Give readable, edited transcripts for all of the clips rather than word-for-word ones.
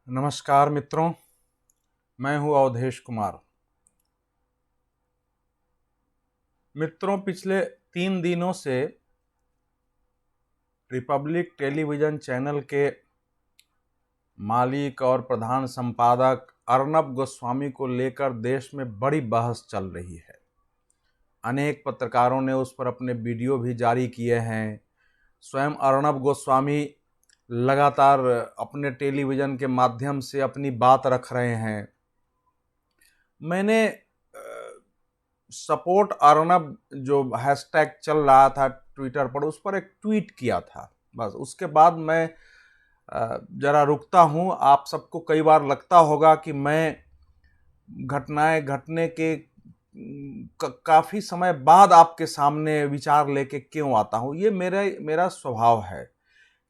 नमस्कार मित्रों, मैं हूं अवधेश कुमार। मित्रों, पिछले 3 दिनों से रिपब्लिक टेलीविज़न चैनल के मालिक और प्रधान संपादक अर्नब गोस्वामी को लेकर देश में बड़ी बहस चल रही है। अनेक पत्रकारों ने उस पर अपने वीडियो भी जारी किए हैं। स्वयं अर्नब गोस्वामी लगातार अपने टेलीविज़न के माध्यम से अपनी बात रख रहे हैं। मैंने सपोर्ट अर्नब जो हैशटैग चल रहा था ट्विटर पर, उस पर एक ट्वीट किया था। बस उसके बाद मैं ज़रा रुकता हूँ। आप सबको कई बार लगता होगा कि मैं घटनाएं घटने के काफ़ी समय बाद आपके सामने विचार लेके क्यों आता हूँ। ये मेरा स्वभाव है।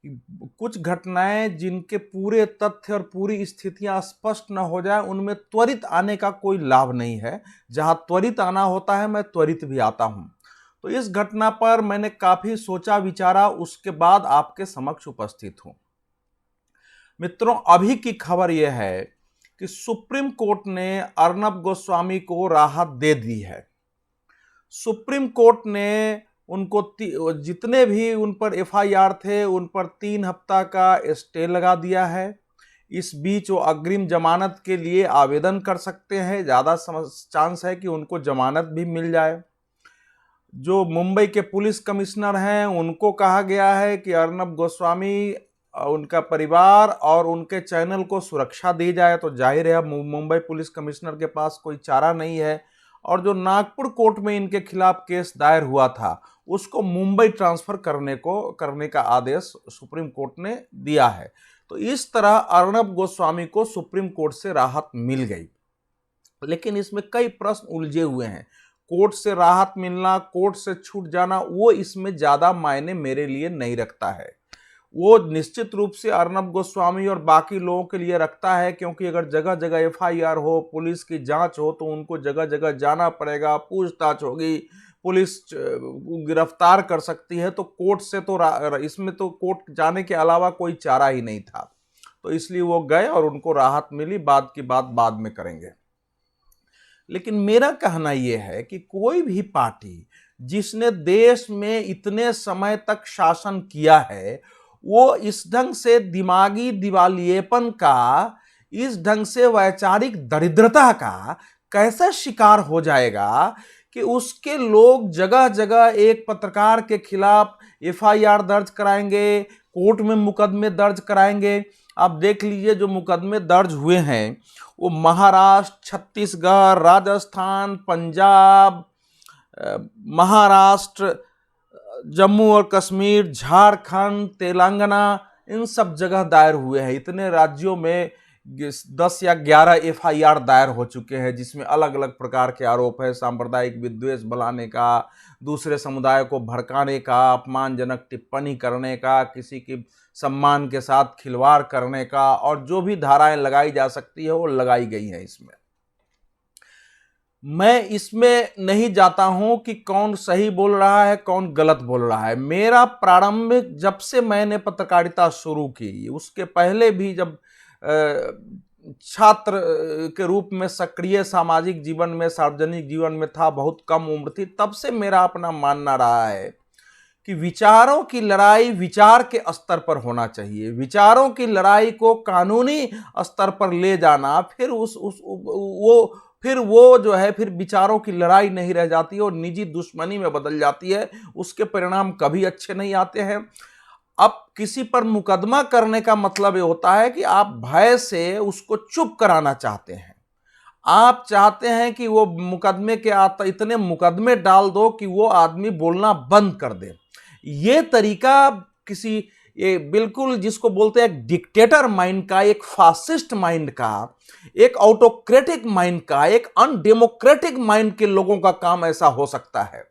कुछ घटनाएं जिनके पूरे तथ्य और पूरी स्थितियां स्पष्ट न हो जाए, उनमें त्वरित आने का कोई लाभ नहीं है। जहां त्वरित आना होता है, मैं त्वरित भी आता हूं। तो इस घटना पर मैंने काफी सोचा विचारा, उसके बाद आपके समक्ष उपस्थित हूं। मित्रों, अभी की खबर यह है कि सुप्रीम कोर्ट ने अर्नब गोस्वामी को राहत दे दी है। सुप्रीम कोर्ट ने उनको जितने भी उन पर एफआईआर थे, उन पर 3 हफ्ता का स्टे लगा दिया है। इस बीच वो अग्रिम जमानत के लिए आवेदन कर सकते हैं। ज़्यादा चांस है कि उनको जमानत भी मिल जाए। जो मुंबई के पुलिस कमिश्नर हैं, उनको कहा गया है कि अर्नब गोस्वामी, उनका परिवार और उनके चैनल को सुरक्षा दी जाए। तो जाहिर है मुंबई पुलिस कमिश्नर के पास कोई चारा नहीं है। और जो नागपुर कोर्ट में इनके खिलाफ केस दायर हुआ था, उसको मुंबई ट्रांसफर करने का आदेश सुप्रीम कोर्ट ने दिया है। तो इस तरह अर्नब गोस्वामी को सुप्रीम कोर्ट से राहत मिल गई। लेकिन इसमें कई प्रश्न उलझे हुए हैं। कोर्ट से राहत मिलना, कोर्ट से छूट जाना, वो इसमें ज्यादा मायने मेरे लिए नहीं रखता है। वो निश्चित रूप से अर्नब गोस्वामी और बाकी लोगों के लिए रखता है, क्योंकि अगर जगह जगह एफआईआर हो, पुलिस की जांच हो, तो उनको जगह जगह जाना पड़ेगा, पूछताछ होगी, पुलिस गिरफ्तार कर सकती है। तो कोर्ट से तो इसमें तो कोर्ट जाने के अलावा कोई चारा ही नहीं था। तो इसलिए वो गए और उनको राहत मिली। बाद की बात बाद में करेंगे। लेकिन मेरा कहना यह है कि कोई भी पार्टी जिसने देश में इतने समय तक शासन किया है, वो इस ढंग से दिमागी दिवालियेपन का, इस ढंग से वैचारिक दरिद्रता का कैसे शिकार हो जाएगा कि उसके लोग जगह जगह एक पत्रकार के खिलाफ एफआईआर दर्ज कराएंगे, कोर्ट में मुकदमे दर्ज कराएंगे। आप देख लीजिए, जो मुकदमे दर्ज हुए हैं वो महाराष्ट्र, छत्तीसगढ़, राजस्थान, पंजाब, महाराष्ट्र, जम्मू और कश्मीर, झारखंड, तेलंगाना, इन सब जगह दायर हुए हैं। इतने राज्यों में 10 या 11 एफआईआर दायर हो चुके हैं, जिसमें अलग अलग प्रकार के आरोप है। सांप्रदायिक विद्वेष फैलाने का, दूसरे समुदाय को भड़काने का, अपमानजनक टिप्पणी करने का, किसी की सम्मान के साथ खिलवाड़ करने का, और जो भी धाराएं लगाई जा सकती है वो लगाई गई हैं इसमें। मैं इसमें नहीं जाता हूं कि कौन सही बोल रहा है, कौन गलत बोल रहा है। मेरा प्रारंभिक, जब से मैंने पत्रकारिता शुरू की, उसके पहले भी जब छात्र के रूप में सक्रिय सामाजिक जीवन में, सार्वजनिक जीवन में था, बहुत कम उम्र थी, तब से मेरा अपना मानना रहा है कि विचारों की लड़ाई विचार के स्तर पर होना चाहिए। विचारों की लड़ाई को कानूनी स्तर पर ले जाना, फिर वो जो है, फिर विचारों की लड़ाई नहीं रह जाती और निजी दुश्मनी में बदल जाती है। उसके परिणाम कभी अच्छे नहीं आते हैं। अब किसी पर मुकदमा करने का मतलब ये होता है कि आप भय से उसको चुप कराना चाहते हैं। आप चाहते हैं कि वो मुकदमे के इतने मुकदमे डाल दो कि वो आदमी बोलना बंद कर दे। ये तरीका ये बिल्कुल जिसको बोलते हैं एक डिक्टेटर माइंड का, एक फासिस्ट माइंड का, एक ऑटोक्रेटिक माइंड का, एक अनडेमोक्रेटिक माइंड के लोगों का काम ऐसा हो सकता है।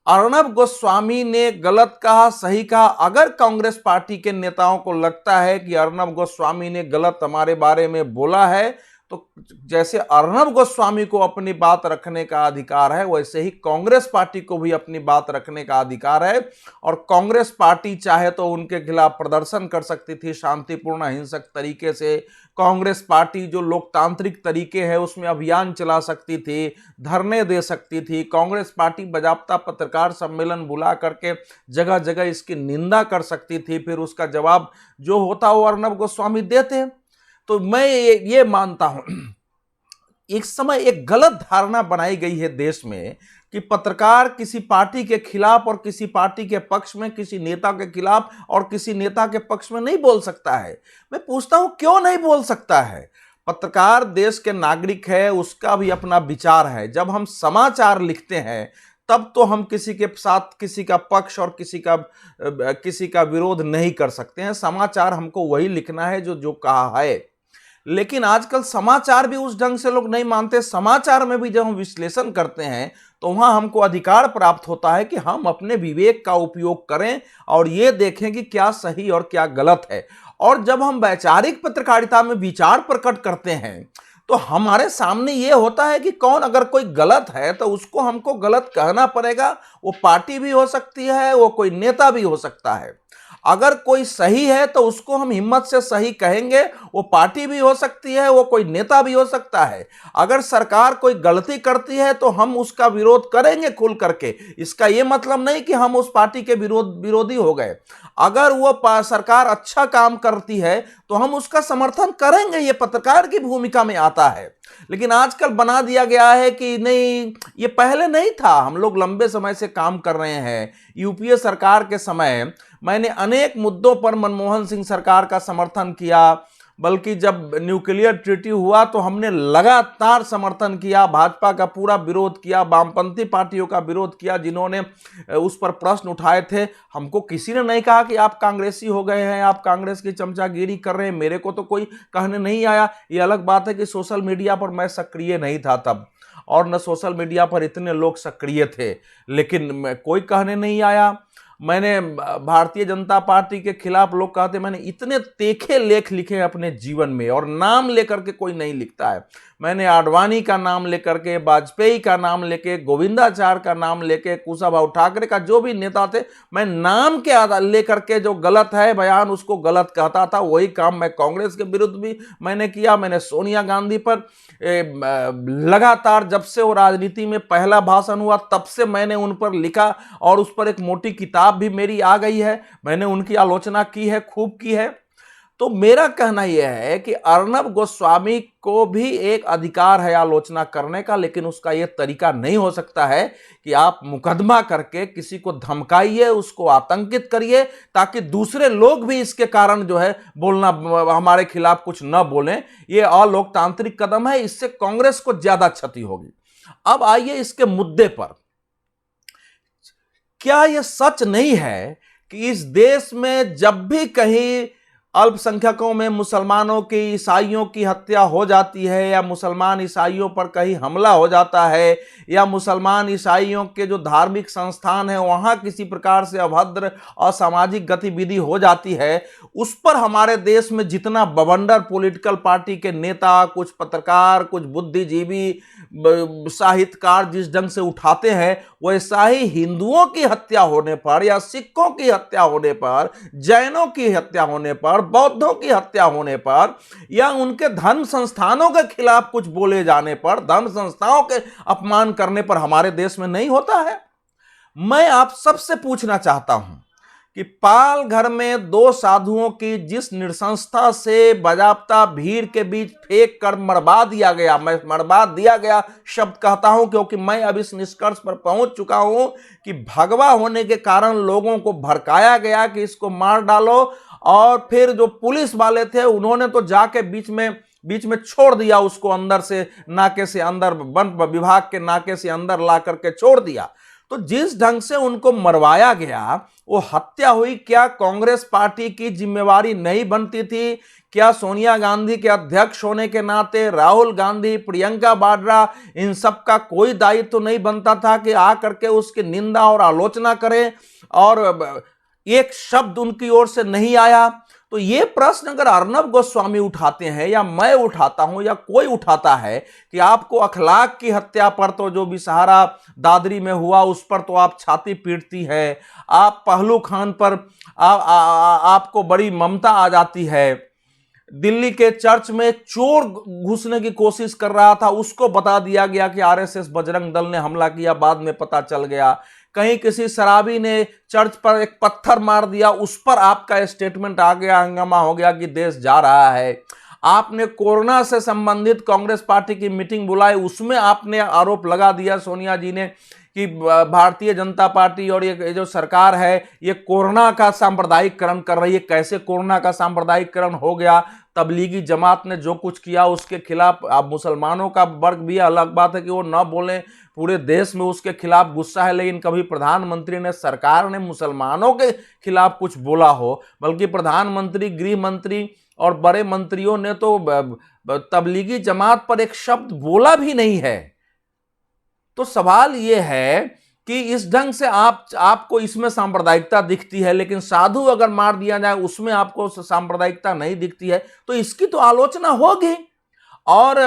अर्नब गोस्वामी ने गलत कहा, सही कहा। अगर कांग्रेस पार्टी के नेताओं को लगता है कि अर्नब गोस्वामी ने गलत हमारे बारे में बोला है, तो जैसे अर्नब गोस्वामी को अपनी बात रखने का अधिकार है, वैसे ही कांग्रेस पार्टी को भी अपनी बात रखने का अधिकार है। और कांग्रेस पार्टी चाहे तो उनके खिलाफ प्रदर्शन कर सकती थी शांतिपूर्ण अहिंसक तरीके से। कांग्रेस पार्टी जो लोकतांत्रिक तरीके है उसमें अभियान चला सकती थी, धरने दे सकती थी। कांग्रेस पार्टी बाकायदा पत्रकार सम्मेलन बुला करके जगह जगह इसकी निंदा कर सकती थी, फिर उसका जवाब जो होता वो अर्नब गोस्वामी देते। तो मैं ये मानता हूं, एक समय एक गलत धारणा बनाई गई है देश में कि पत्रकार किसी पार्टी के खिलाफ और किसी पार्टी के पक्ष में, किसी नेता के खिलाफ और किसी नेता के पक्ष में नहीं बोल सकता है। मैं पूछता हूं क्यों नहीं बोल सकता है? पत्रकार देश के नागरिक है, उसका भी अपना विचार है। जब हम समाचार लिखते हैं तब तो हम किसी के साथ किसी का पक्ष और किसी का विरोध नहीं कर सकते हैं। समाचार हमको वही लिखना है जो कहा है। लेकिन आजकल समाचार भी उस ढंग से लोग नहीं मानते। समाचार में भी जब हम विश्लेषण करते हैं तो वहां हमको अधिकार प्राप्त होता है कि हम अपने विवेक का उपयोग करें और ये देखें कि क्या सही और क्या गलत है। और जब हम वैचारिक पत्रकारिता में विचार प्रकट करते हैं तो हमारे सामने ये होता है कि कौन, अगर कोई गलत है तो उसको हमको गलत कहना पड़ेगा। वो पार्टी भी हो सकती है, वो कोई नेता भी हो सकता है। अगर कोई सही है तो उसको हम हिम्मत से सही कहेंगे। वो पार्टी भी हो सकती है, वो कोई नेता भी हो सकता है। अगर सरकार कोई गलती करती है तो हम उसका विरोध करेंगे खुल करके। इसका ये मतलब नहीं कि हम उस पार्टी के विरोधी हो गए। अगर वो सरकार अच्छा काम करती है तो हम उसका समर्थन करेंगे। ये पत्रकार की भूमिका में आता है। लेकिन आजकल बना दिया गया है कि नहीं, ये पहले नहीं था। हम लोग लंबे समय से काम कर रहे हैं। यूपीए सरकार के समय मैंने अनेक मुद्दों पर मनमोहन सिंह सरकार का समर्थन किया। बल्कि जब न्यूक्लियर ट्रीटी हुआ तो हमने लगातार समर्थन किया, भाजपा का पूरा विरोध किया, वामपंथी पार्टियों का विरोध किया जिन्होंने उस पर प्रश्न उठाए थे। हमको किसी ने नहीं कहा कि आप कांग्रेसी हो गए हैं, आप कांग्रेस की चमचागिरी कर रहे हैं। मेरे को तो कोई कहने नहीं आया। ये अलग बात है कि सोशल मीडिया पर मैं सक्रिय नहीं था तब, और न सोशल मीडिया पर इतने लोग सक्रिय थे, लेकिन कोई कहने नहीं आया। मैंने भारतीय जनता पार्टी के खिलाफ लोग कहते, मैंने इतने तीखे लेख लिखे अपने जीवन में, और नाम लेकर के कोई नहीं लिखता है। मैंने आडवाणी का नाम लेकर के, वाजपेयी का नाम लेके, गोविंदाचार्य का नाम लेके, कुशाभाऊ ठाकरे का, जो भी नेता थे, मैं नाम के आधार लेकर के जो गलत है बयान उसको गलत कहता था। वही काम मैं कांग्रेस के विरुद्ध भी मैंने किया। मैंने सोनिया गांधी पर लगातार, जब से वो राजनीति में पहला भाषण हुआ तब से मैंने उन पर लिखा, और उस पर एक मोटी किताब भी मेरी आ गई है। मैंने उनकी आलोचना की है, खूब की है। तो मेरा कहना यह है कि अर्नब गोस्वामी को भी एक अधिकार है आलोचना करने का, लेकिन उसका यह तरीका नहीं हो सकता है कि आप मुकदमा करके किसी को धमकाइए, उसको आतंकित करिए, ताकि दूसरे लोग भी इसके कारण जो है बोलना, हमारे खिलाफ कुछ न बोलें। यह अलोकतांत्रिक कदम है। इससे कांग्रेस को ज्यादा क्षति होगी। अब आइए इसके मुद्दे पर। क्या यह सच नहीं है कि इस देश में जब भी कहीं अल्पसंख्यकों में मुसलमानों की, ईसाइयों की हत्या हो जाती है, या मुसलमान ईसाइयों पर कहीं हमला हो जाता है, या मुसलमान ईसाइयों के जो धार्मिक संस्थान है वहां किसी प्रकार से अभद्र असामाजिक गतिविधि हो जाती है, उस पर हमारे देश में जितना बवंडर पॉलिटिकल पार्टी के नेता, कुछ पत्रकार, कुछ बुद्धिजीवी, साहित्यकार जिस ढंग से उठाते हैं, वैसा ही हिंदुओं की हत्या होने पर, या सिखों की हत्या होने पर, जैनों की हत्या होने पर, बौद्धों की हत्या होने पर, या उनके धर्म संस्थानों के खिलाफ कुछ बोले जाने पर, धर्म संस्थाओं के अपमान करने पर हमारे देश में नहीं होता है। मैं आप सबसे पूछना चाहता हूं कि पालघर में 2 साधुओं की जिस नृशंसता से बाजाप्ता भीड़ के बीच फेंक कर मरवा दिया गया, मैं मरवा दिया गया शब्द कहता हूं क्योंकि मैं अब इस निष्कर्ष पर पहुंच चुका हूं कि भगवा होने के कारण लोगों को भड़काया गया कि इसको मार डालो, और फिर जो पुलिस वाले थे उन्होंने तो जाके बीच में छोड़ दिया उसको, अंदर से नाके से अंदर, वन विभाग के नाके से अंदर ला करके छोड़ दिया। तो जिस ढंग से उनको मरवाया गया, वो हत्या हुई, क्या कांग्रेस पार्टी की जिम्मेवारी नहीं बनती थी? क्या सोनिया गांधी के अध्यक्ष होने के नाते राहुल गांधी, प्रियंका वाड्रा, इन सब का कोई दायित्व तो नहीं बनता था कि आकर के उसकी निंदा और आलोचना करें? और एक शब्द उनकी ओर से नहीं आया। तो ये प्रश्न अगर अर्नब गोस्वामी उठाते हैं या मैं उठाता हूं या कोई उठाता है कि आपको अखलाक की हत्या पर तो जो बिसहारा दादरी में हुआ उस पर तो आप छाती पीटती है, आप पहलू खान पर आपको बड़ी ममता आ जाती है, दिल्ली के चर्च में एक चोर घुसने की कोशिश कर रहा था, उसको बता दिया गया कि आरएसएस बजरंग दल ने हमला किया, बाद में पता चल गया। कहीं किसी शराबी ने चर्च पर एक पत्थर मार दिया, उस पर आपका स्टेटमेंट आ गया, हंगामा हो गया कि देश जा रहा है। आपने कोरोना से संबंधित कांग्रेस पार्टी की मीटिंग बुलाई, उसमें आपने आरोप लगा दिया सोनिया जी ने कि भारतीय जनता पार्टी और ये जो सरकार है ये कोरोना का सांप्रदायिकरण कर रही है। कैसे कोरोना का सांप्रदायिकरण हो गया? तबलीगी जमात ने जो कुछ किया उसके खिलाफ, अब मुसलमानों का वर्ग भी अलग बात है कि वो न बोलें, पूरे देश में उसके खिलाफ गुस्सा है, लेकिन कभी प्रधानमंत्री ने, सरकार ने मुसलमानों के खिलाफ कुछ बोला हो? बल्कि प्रधानमंत्री, गृह मंत्री और बड़े मंत्रियों ने तो तबलीगी जमात पर एक शब्द बोला भी नहीं है। तो सवाल यह है कि इस ढंग से आपको इसमें सांप्रदायिकता दिखती है, लेकिन साधु अगर मार दिया जाए उसमें आपको सांप्रदायिकता नहीं दिखती है, तो इसकी तो आलोचना होगी। और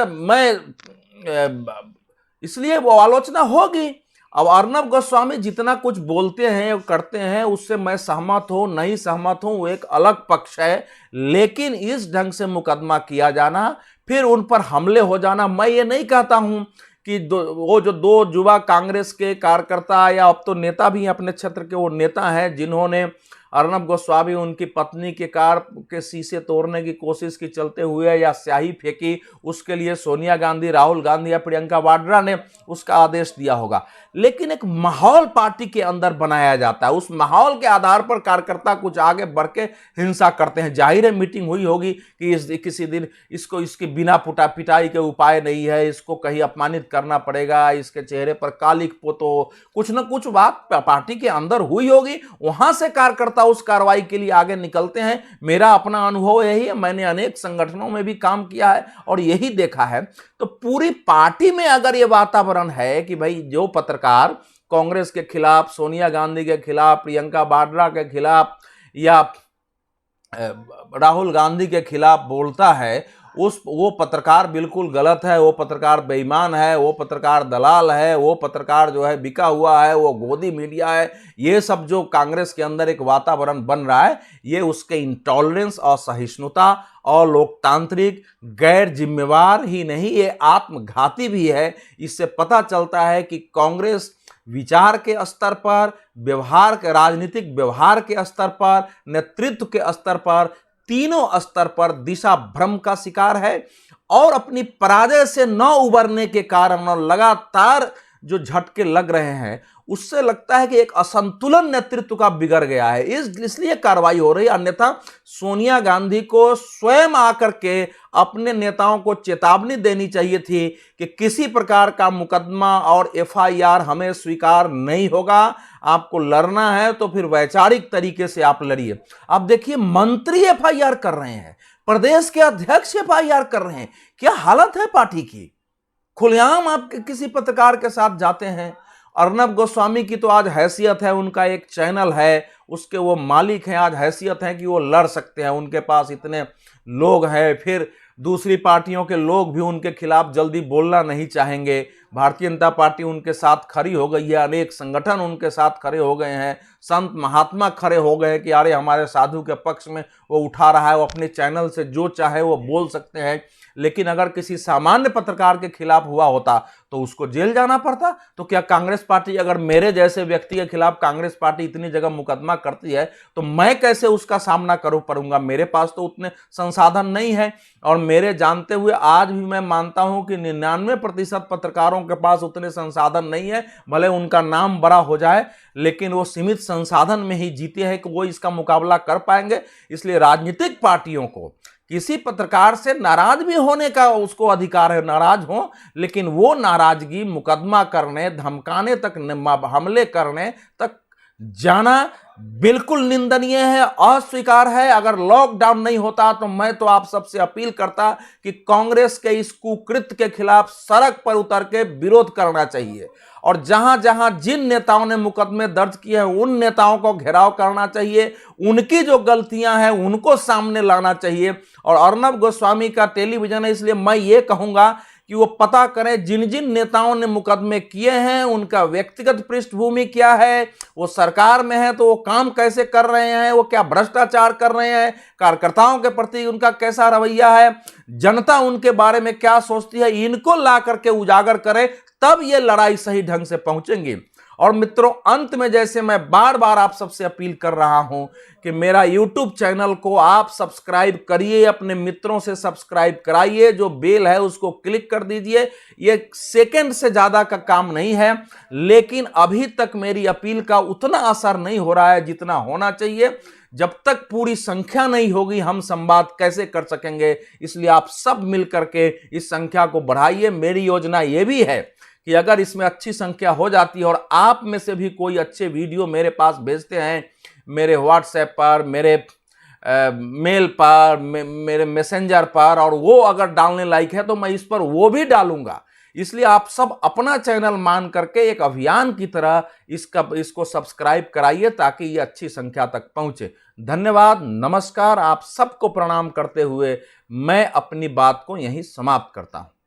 इसलिए वो आलोचना होगी। अब अर्नब गोस्वामी जितना कुछ बोलते हैं करते हैं उससे मैं सहमत हूं नहीं सहमत हूं वो एक अलग पक्ष है, लेकिन इस ढंग से मुकदमा किया जाना, फिर उन पर हमले हो जाना, मैं ये नहीं कहता हूं कि वो जो दो युवा कांग्रेस के कार्यकर्ता या अब तो नेता भी अपने क्षेत्र के, वो नेता हैं जिन्होंने अर्नब गोस्वामी उनकी पत्नी के कार के शीशे तोड़ने की कोशिश की चलते हुए या स्याही फेंकी, उसके लिए सोनिया गांधी, राहुल गांधी या प्रियंका वाड्रा ने उसका आदेश दिया होगा। लेकिन एक माहौल पार्टी के अंदर बनाया जाता है, उस माहौल के आधार पर कार्यकर्ता कुछ आगे बढ़ के हिंसा करते हैं। जाहिर है मीटिंग हुई होगी कि किसी दिन इसकी बिना पिटाई के उपाय नहीं है, इसको कहीं अपमानित करना पड़ेगा, इसके चेहरे पर कालिक पोतो, कुछ ना कुछ बात पार्टी के अंदर हुई होगी, वहां से कार्यकर्ता उस कार्रवाई के लिए आगे निकलते हैं। मेरा अपना अनुभव यही है, मैंने अनेक संगठनों में भी काम किया है और यही देखा है। तो पूरी पार्टी में अगर यह वातावरण है कि भाई जो पत्रकार कांग्रेस के खिलाफ, सोनिया गांधी के खिलाफ, प्रियंका वाड्रा के खिलाफ या राहुल गांधी के खिलाफ बोलता है, वो पत्रकार बिल्कुल गलत है, वो पत्रकार बेईमान है, वो पत्रकार दलाल है, वो पत्रकार जो है बिका हुआ है, वो गोदी मीडिया है, ये सब जो कांग्रेस के अंदर एक वातावरण बन रहा है, ये उसके इंटॉलरेंस और सहिष्णुता और लोकतांत्रिक गैर जिम्मेवार ही नहीं, ये आत्मघाती भी है। इससे पता चलता है कि कांग्रेस विचार के स्तर पर, व्यवहार के, राजनीतिक व्यवहार के स्तर पर, नेतृत्व के स्तर पर, तीनों स्तर पर दिशा भ्रम का शिकार है और अपनी पराजय से न उबरने के कारण और लगातार जो झटके लग रहे हैं उससे लगता है कि एक असंतुलन नेतृत्व का बिगड़ गया है, इसलिए कार्रवाई हो रही है। अन्यथा सोनिया गांधी को स्वयं आकर के अपने नेताओं को चेतावनी देनी चाहिए थी कि किसी प्रकार का मुकदमा और एफआईआर हमें स्वीकार नहीं होगा, आपको लड़ना है तो फिर वैचारिक तरीके से आप लड़िए। अब देखिए मंत्री एफआईआर कर रहे हैं, प्रदेश के अध्यक्ष एफआईआर कर रहे हैं, क्या हालत है पार्टी की। खुलेआम आप किसी पत्रकार के साथ जाते हैं। अर्नब गोस्वामी की तो आज हैसियत है, उनका एक चैनल है, उसके वो मालिक हैं, आज हैसियत है कि वो लड़ सकते हैं, उनके पास इतने लोग हैं। फिर दूसरी पार्टियों के लोग भी उनके खिलाफ जल्दी बोलना नहीं चाहेंगे। भारतीय जनता पार्टी उनके साथ खड़ी हो गई है, अनेक संगठन उनके साथ खड़े हो गए हैं, संत महात्मा खड़े हो गए हैं कि अरे हमारे साधु के पक्ष में वो उठा रहा है, वो अपने चैनल से जो चाहे वो बोल सकते हैं। लेकिन अगर किसी सामान्य पत्रकार के खिलाफ हुआ होता तो उसको जेल जाना पड़ता। तो क्या कांग्रेस पार्टी, अगर मेरे जैसे व्यक्ति के खिलाफ कांग्रेस पार्टी इतनी जगह मुकदमा करती है तो मैं कैसे उसका सामना करूंगा? मेरे पास तो उतने संसाधन नहीं है। और मेरे जानते हुए आज भी मैं मानता हूं कि 99% पत्रकारों के पास उतने संसाधन नहीं है, भले उनका नाम बड़ा हो जाए, लेकिन वो सीमित संसाधन में ही जीते हैं कि वो इसका मुकाबला कर पाएंगे। इसलिए राजनीतिक पार्टियों को किसी पत्रकार से नाराज भी होने का उसको अधिकार है, नाराज हो, लेकिन वो नाराजगी मुकदमा करने, धमकाने तक, हमले करने तक जाना बिल्कुल निंदनीय है, अस्वीकार है। अगर लॉकडाउन नहीं होता तो मैं तो आप सबसे अपील करता कि कांग्रेस के इस कुकृत्य के खिलाफ सड़क पर उतर के विरोध करना चाहिए और जहां जहां जिन नेताओं ने मुकदमे दर्ज किए हैं उन नेताओं को घेराव करना चाहिए, उनकी जो गलतियां हैं उनको सामने लाना चाहिए। और अर्नब गोस्वामी का टेलीविजन है, इसलिए मैं ये कहूंगा कि वो पता करें जिन जिन नेताओं ने मुकदमे किए हैं उनका व्यक्तिगत पृष्ठभूमि क्या है, वो सरकार में है तो वो काम कैसे कर रहे हैं, वो क्या भ्रष्टाचार कर रहे हैं, कार्यकर्ताओं के प्रति उनका कैसा रवैया है, जनता उनके बारे में क्या सोचती है, इनको ला करके उजागर करें, तब ये लड़ाई सही ढंग से पहुंचेंगी। और मित्रों, अंत में जैसे मैं बार बार आप सबसे अपील कर रहा हूं कि मेरा YouTube चैनल को आप सब्सक्राइब करिए, अपने मित्रों से सब्सक्राइब कराइए, जो बेल है उसको क्लिक कर दीजिए। ये सेकंड से ज्यादा का काम नहीं है, लेकिन अभी तक मेरी अपील का उतना असर नहीं हो रहा है जितना होना चाहिए। जब तक पूरी संख्या नहीं होगी हम संवाद कैसे कर सकेंगे, इसलिए आप सब मिलकर के इस संख्या को बढ़ाइए। मेरी योजना यह भी है कि अगर इसमें अच्छी संख्या हो जाती है और आप में से भी कोई अच्छे वीडियो मेरे पास भेजते हैं, मेरे व्हाट्सएप पर, मेरे मेल पर, मेरे मैसेंजर पर, और वो अगर डालने लायक है तो मैं इस पर वो भी डालूंगा। इसलिए आप सब अपना चैनल मान करके एक अभियान की तरह इसको सब्सक्राइब कराइए ताकि ये अच्छी संख्या तक पहुंचे। धन्यवाद, नमस्कार। आप सबको प्रणाम करते हुए मैं अपनी बात को यहीं समाप्त करता हूं।